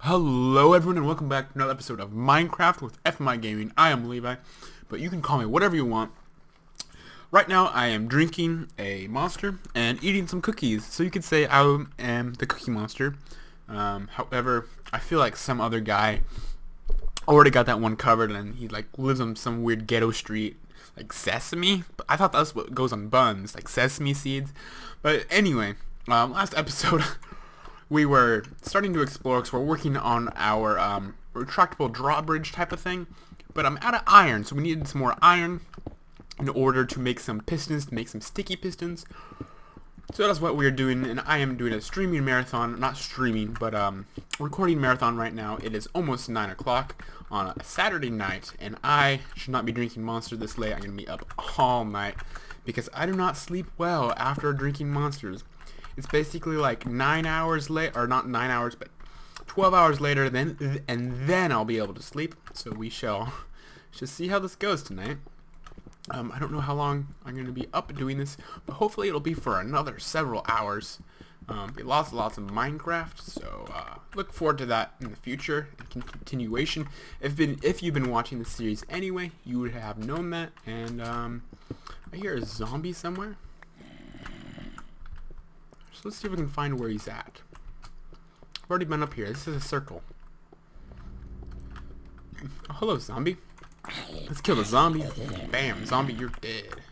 Hello everyone and welcome back to another episode of Minecraft with FMIGaming. I am Levi, but you can call me whatever you want. Right now I am drinking a monster and eating some cookies, so you could say I am the cookie monster. However, I feel like some other guy already got that one covered and he like lives on some weird ghetto street like Sesame. But I thought that's what goes on buns, like sesame seeds. But anyway, last episode we were starting to explore because we're working on our retractable drawbridge type of thing. But I'm out of iron, so we needed some more iron in order to make some pistons, to make some sticky pistons. So that's what we're doing, and I am doing a streaming marathon. Not streaming, but recording marathon right now. It is almost 9 o'clock on a Saturday night, and I should not be drinking Monster this late. I'm going to be up all night because I do not sleep well after drinking Monsters. It's basically like 9 hours late, or not 9 hours, but 12 hours later, and then I'll be able to sleep. So we shall just see how this goes tonight. I don't know how long I'm going to be up doing this, but hopefully it'll be for another several hours. Be lots and lots of Minecraft, so look forward to that in the future, in continuation. If you've been watching the series anyway, you would have known that. And I hear a zombie somewhere. So let's see if we can find where he's at. I've already been up here. This is a circle. Oh, hello, zombie. Let's kill the zombie. Bam, zombie, you're dead.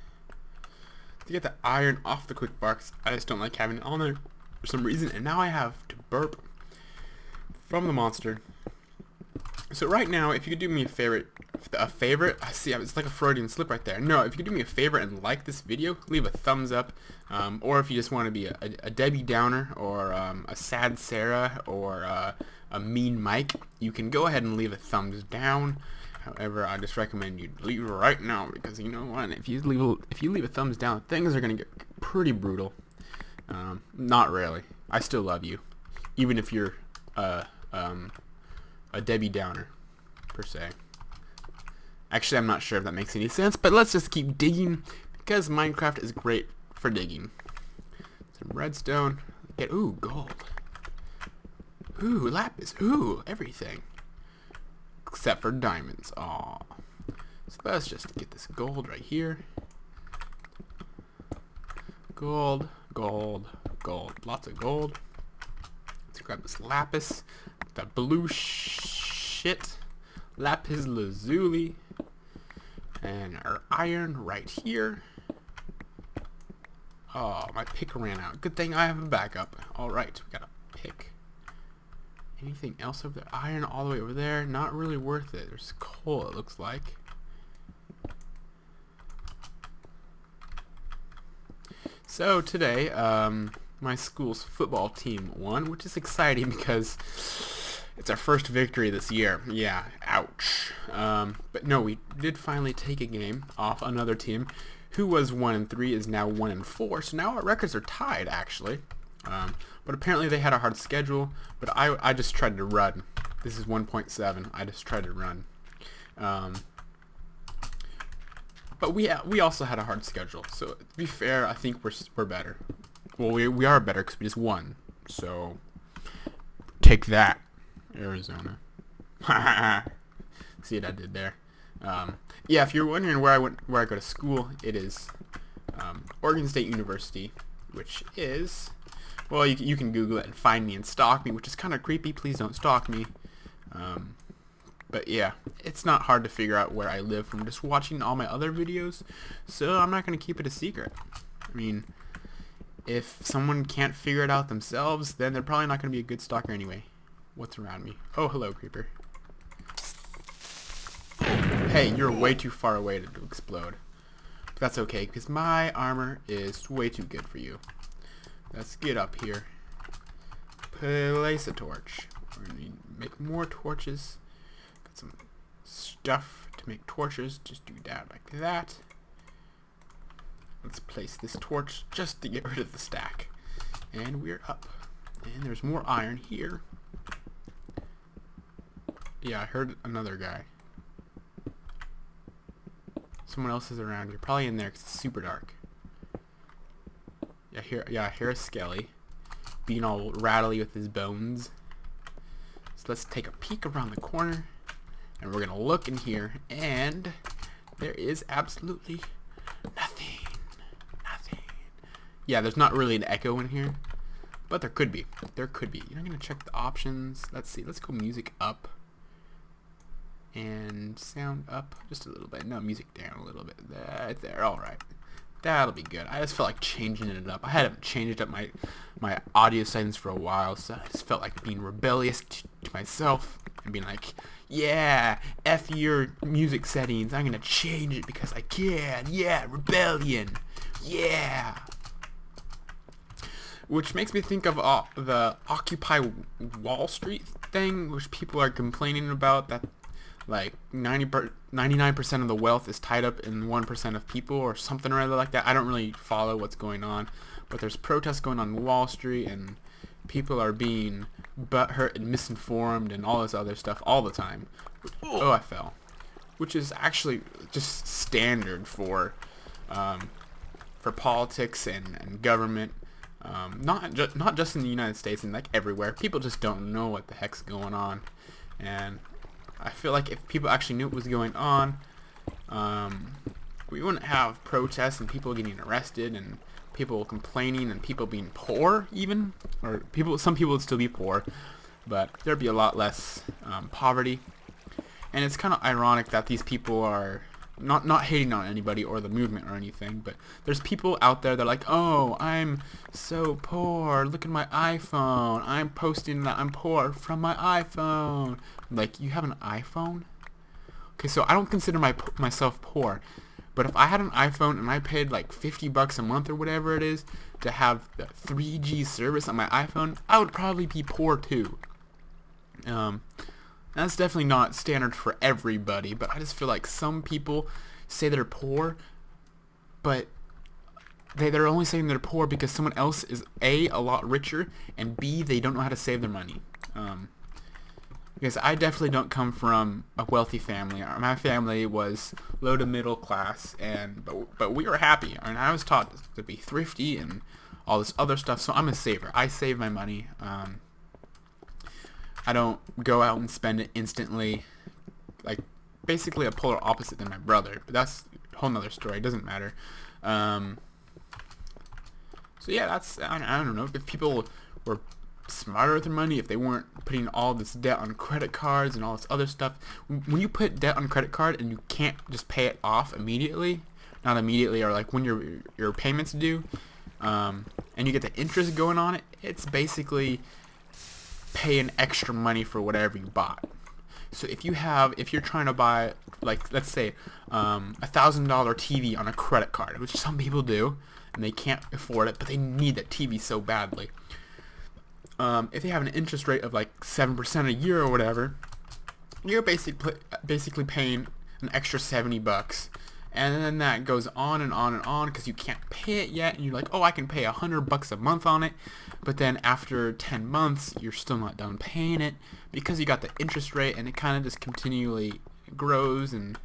To get the iron off the quick bar, 'cause I just don't like having it on there for some reason. And now I have to burp from the monster. So right now, if you could do me a favorite, I see it's like a Freudian slip right there. No, if you could do me a favor and like this video, leave a thumbs up. Or if you just want to be a Debbie Downer, or a sad Sarah, or a mean Mike, you can go ahead and leave a thumbs down. However, I just recommend you leave it right now, because you know what? If you leave a thumbs down, things are gonna get pretty brutal. Not really. I still love you, even if you're a Debbie Downer per se. Actually, I'm not sure if that makes any sense, but let's just keep digging because Minecraft is great for digging. Some redstone. Ooh, gold. Ooh, lapis. Ooh, everything. Except for diamonds. Aw. So let's just get this gold right here. Gold, gold, gold. Lots of gold. Let's grab this lapis. The blue shit. Lapis lazuli. And our iron right here. Oh, my pick ran out. Good thing I have a backup. Alright, we got a pick. Anything else over there? Iron all the way over there. Not really worth it. There's coal, it looks like. So today, my school's football team won, which is exciting because it's our first victory this year. Yeah, ouch. But no, we did finally take a game off another team who was 1-3, is now 1-4. So now our records are tied, actually. But apparently they had a hard schedule. But I just tried to run. This is 1.7. I just tried to run. But we also had a hard schedule. So to be fair, I think we're better. Well, we are better because we just won. So take that, Arizona. See what I did there? Yeah, if you're wondering where I go to school, it is Oregon State University, which is, well, you can Google it and find me and stalk me, which is kind of creepy. Please don't stalk me. But yeah, it's not hard to figure out where I live from just watching all my other videos, so I'm not going to keep it a secret. I mean, if someone can't figure it out themselves, then they're probably not going to be a good stalker anyway. What's around me? Oh, hello, creeper. Hey, you're way too far away to explode. But that's okay, because my armor is way too good for you. Let's get up here. Place a torch. We're going to make more torches. Got some stuff to make torches. Just do that like that. Let's place this torch just to get rid of the stack. And we're up. And there's more iron here. Yeah, I heard another guy. Someone else is around here. Probably in there because it's super dark. Yeah, I hear a skelly being all rattly with his bones. So let's take a peek around the corner, and we're gonna look in here, and there is absolutely nothing. Yeah, there's not really an echo in here, but there could be. You're gonna check the options. Let's see. Let's go music up and sound up just a little bit. No, music down a little bit. Right there. All right. That'll be good. I just felt like changing it up. I hadn't changed up my audio settings for a while, so I just felt like being rebellious to myself and being like, yeah, F your music settings. I'm gonna change it because I can. Yeah, rebellion. Yeah. Which makes me think of the Occupy Wall Street thing, which people are complaining about, that like 99% of the wealth is tied up in 1% of people or something or other like that. I don't really follow what's going on, but there's protests going on Wall Street, and people are being butthurt and misinformed and all this other stuff all the time. Oh, I fell. Which is actually just standard for politics and government. Not just in the United States, and like everywhere. People just don't know what the heck's going on, and I feel like if people actually knew what was going on, we wouldn't have protests and people getting arrested and people complaining and people being poor even, or some people would still be poor, but there'd be a lot less poverty. And it's kind of ironic that these people are not hating on anybody or the movement or anything, but there's people out there that are like, oh, I'm so poor, look at my iPhone, I'm posting that I'm poor from my iPhone. Like, you have an iPhone? Okay, so I don't consider myself poor, but if I had an iPhone and I paid like $50 a month or whatever it is to have the 3G service on my iPhone, I would probably be poor too. That's definitely not standard for everybody, but I just feel like some people say they're poor, but they're only saying they're poor because someone else is A, a lot richer, and B, they don't know how to save their money. Because I definitely don't come from a wealthy family. My family was low to middle class, but we were happy. I mean, I was taught to be thrifty and all this other stuff, so I'm a saver. I save my money. I don't go out and spend it instantly. Like, basically a polar opposite than my brother. But that's a whole nother story. It doesn't matter. So yeah, I don't know. If people were smarter with their money, if they weren't putting all this debt on credit cards and all this other stuff. When you put debt on credit card and you can't just pay it off immediately, not immediately, or like when your payments due, and you get the interest going on it, it's basically paying extra money for whatever you bought. So if you're trying to buy, like, let's say $1,000 TV on a credit card, which some people do, and they can't afford it, but they need that TV so badly. If they have an interest rate of like 7% a year or whatever, you're basically paying an extra $70. And then that goes on and on and on because you can't pay it yet, and you're like, oh, I can pay $100 a month on it, but then after 10 months, you're still not done paying it because you got the interest rate, and it kind of just continually grows, and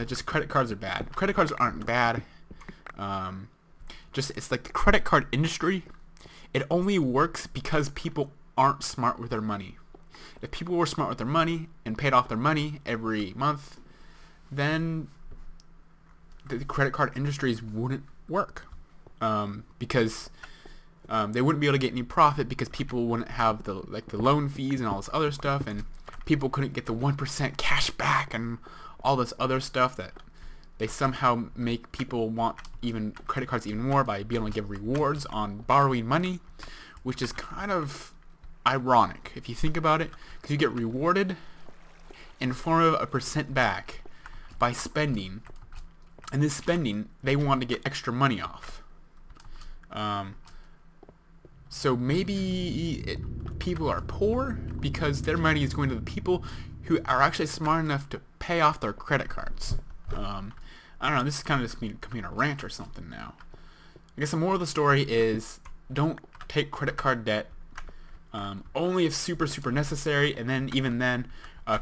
just credit cards are bad. Credit cards aren't bad. It's like the credit card industry. It only works because people aren't smart with their money. If people were smart with their money and paid off their money every month, then the credit card industries wouldn't work, because they wouldn't be able to get any profit because people wouldn't have the loan fees and all this other stuff, and people couldn't get the 1% cash back and all this other stuff that they somehow make people want even credit cards even more by being able to give rewards on borrowing money, which is kind of ironic if you think about it, because you get rewarded in form of a percent back by spending. And this spending, they want to get extra money off. So maybe people are poor because their money is going to the people who are actually smart enough to pay off their credit cards. I don't know, this is kind of just becoming a rant or something now. I guess the moral of the story is, don't take credit card debt, only if super necessary, and then even then,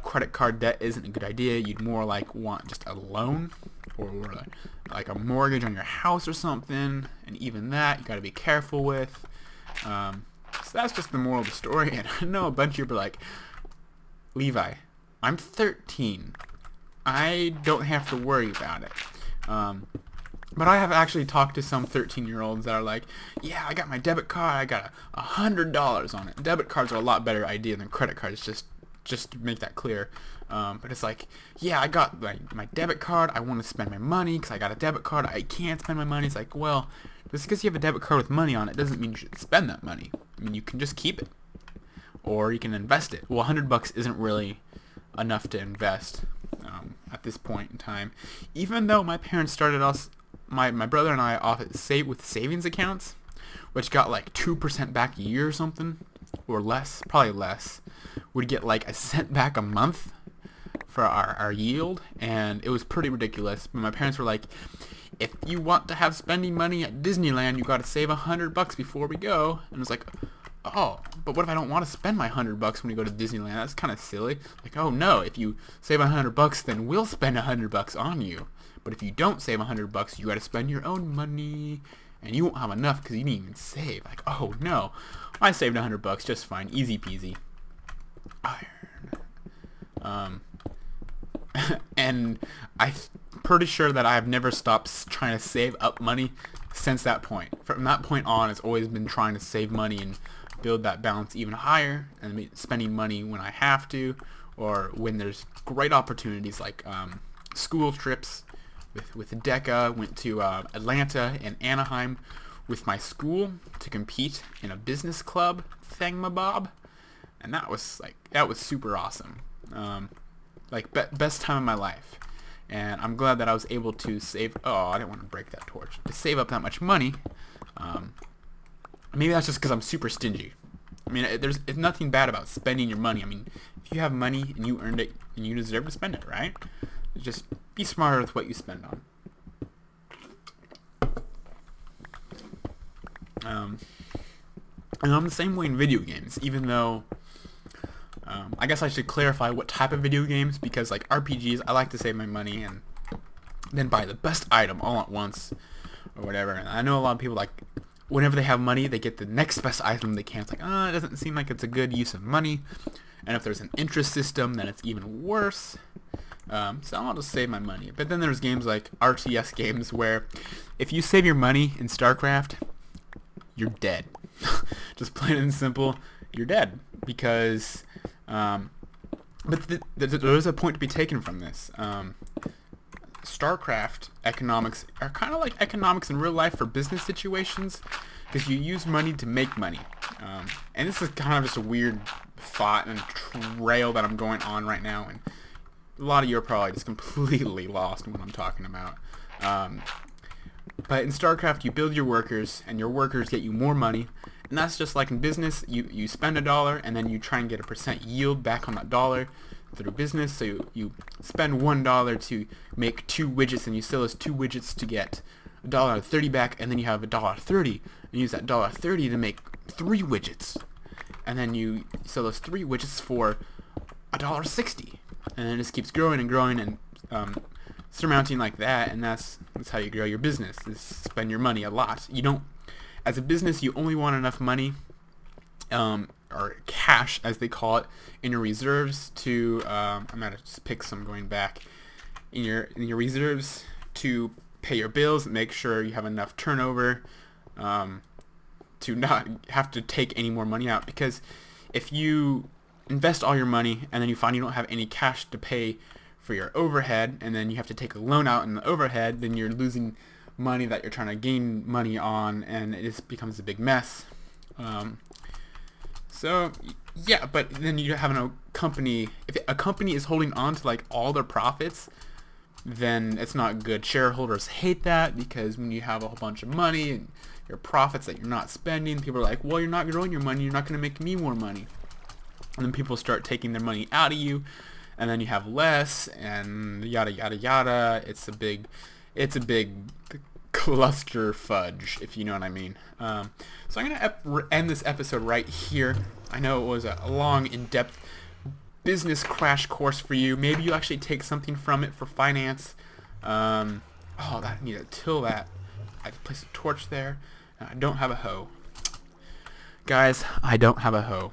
credit card debt isn't a good idea. You'd more like want just a loan or like a mortgage on your house or something, and even that you got to be careful with. So that's just the moral of the story. And I know a bunch of you are like, Levi, I'm 13. I don't have to worry about it. But I have actually talked to some 13-year-olds that are like, yeah, I got my debit card, I got $100 on it. Debit cards are a lot better idea than credit cards, just to make that clear. But it's like, yeah, I got my debit card, I want to spend my money because I got a debit card, I can't spend my money. It's like, well, just because you have a debit card with money on it doesn't mean you should spend that money. I mean, you can just keep it. Or you can invest it. Well, $100 isn't really enough to invest at this point in time. Even though my parents started us, my brother and I off with savings accounts, which got like 2% back a year or something, or less, probably less. We'd get like a cent back a month for our yield, and it was pretty ridiculous. But my parents were like, if you want to have spending money at Disneyland, you got to save $100 before we go. And it was like, oh, but what if I don't want to spend my $100 when we go to Disneyland? That's kind of silly. Like, oh no, if you save $100, then we'll spend $100 on you. But if you don't save $100, you got to spend your own money, and you won't have enough because you didn't even save. Like, oh no, I saved $100 just fine, easy peasy. Iron. And I'm pretty sure that I have never stopped trying to save up money since that point. From that point on, it's always been trying to save money and build that balance even higher, and spending money when I have to, or when there's great opportunities like school trips. With DECA, went to Atlanta and Anaheim with my school to compete in a business club thingamabob, and that was super awesome. Best time of my life, and I'm glad that I was able to save. Oh, I didn't want to break that torch. To save up that much money. Maybe that's just because I'm super stingy. I mean, there's nothing bad about spending your money. I mean, if you have money and you earned it, and you deserve to spend it, right? Just be smarter with what you spend on. And I'm the same way in video games, even though I guess I should clarify what type of video games, because like RPGs, I like to save my money and then buy the best item all at once or whatever. And I know a lot of people, like, whenever they have money, they get the next best item they can. It's like, it doesn't seem like it's a good use of money. And if there's an interest system, then it's even worse. So I'll just save my money. But then there's games like RTS games where if you save your money in StarCraft, you're dead. Just plain and simple, you're dead. Because, but there's a point to be taken from this. StarCraft economics are kind of like economics in real life for business situations, because you use money to make money. And this is kind of just a weird thought and trail that I'm going on right now, and a lot of you are probably just completely lost in what I'm talking about. But in StarCraft, you build your workers, and your workers get you more money. And that's just like in business. You spend $1, and then you try and get a % yield back on that dollar through business. So you spend $1 to make 2 widgets, and you sell those 2 widgets to get $1.30 back, and then you have $1.30, and use that $1.30 to make 3 widgets. And then you sell those 3 widgets for $1.60. And it just keeps growing and growing and surmounting like that, and that's how you grow your business, is spend your money a lot. You don't, as a business, you only want enough money, or cash as they call it, in your reserves to, I'm gonna just pick some going back, in your reserves to pay your bills, make sure you have enough turnover, to not have to take any more money out. Because if you invest all your money and then you find you don't have any cash to pay for your overhead, and then you have to take a loan out in the overhead, then you're losing money that you're trying to gain money on, and it just becomes a big mess. So yeah, but then you have a company, if a company is holding on to like all their profits, then it's not good. Shareholders hate that, because when you have a whole bunch of money and your profits that you're not spending, people are like, well, you're not growing your money, you're not going to make me more money. And then people start taking their money out of you, and then you have less, and yada yada yada. It's a big cluster fudge, if you know what I mean. So I'm gonna end this episode right here. I know it was a long, in-depth business crash course for you. Maybe you actually take something from it for finance. Oh, that I need to till that. I placed a torch there. I don't have a hoe. Guys, I don't have a hoe.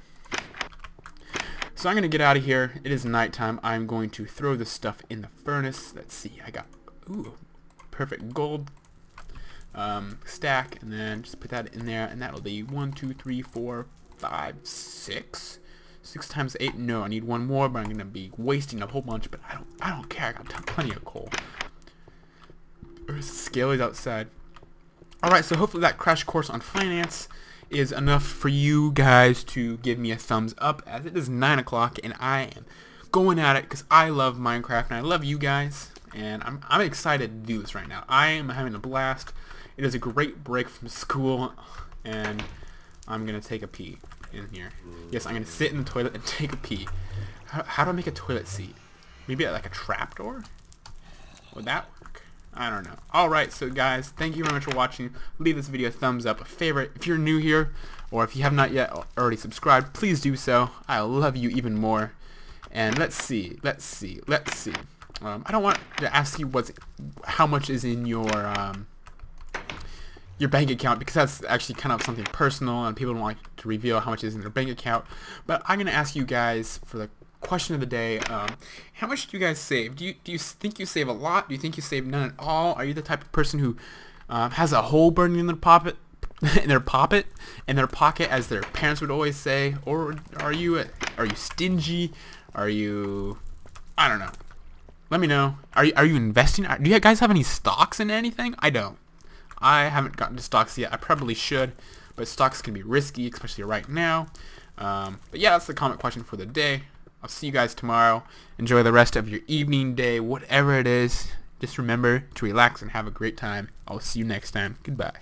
So I'm going to get out of here. It is nighttime. I'm going to throw this stuff in the furnace. Let's see. I got, ooh, perfect gold stack. And then just put that in there. And that'll be 1, 2, 3, 4, 5, 6. 6 times 8. No, I need one more, but I'm going to be wasting a whole bunch. But I don't care. I got plenty of coal. There's Scaly's outside. Alright, so hopefully that crash course on finance is enough for you guys to give me a thumbs up, as it is 9 o'clock and I am going at it because I love Minecraft and I love you guys, and I'm excited to do this right now. I am having a blast. It is a great break from school, and I'm going to take a pee in here. Yes, I'm going to sit in the toilet and take a pee. How do I make a toilet seat? Maybe like a trapdoor? Would that work? I don't know. Alright, so guys, thank you very much for watching. Leave this video a thumbs up, a favorite. If you're new here, or if you have not yet already subscribed, please do so. I love you even more. And let's see. I don't want to ask you how much is in your bank account, because that's actually kind of something personal and people don't like to reveal how much is in their bank account. But I'm going to ask you guys for the question of the day, how much do you guys save? Do you think you save a lot? Do you think you save none at all? Are you the type of person who has a hole burning in their pocket, as their parents would always say? Or are you stingy? Are you, I don't know. Let me know. Are you investing? Do you guys have any stocks in anything? I don't. I haven't gotten to stocks yet. I probably should, but stocks can be risky, especially right now. But yeah, that's the comment question for the day. I'll see you guys tomorrow. Enjoy the rest of your evening, day, whatever it is. Just remember to relax and have a great time. I'll see you next time. Goodbye.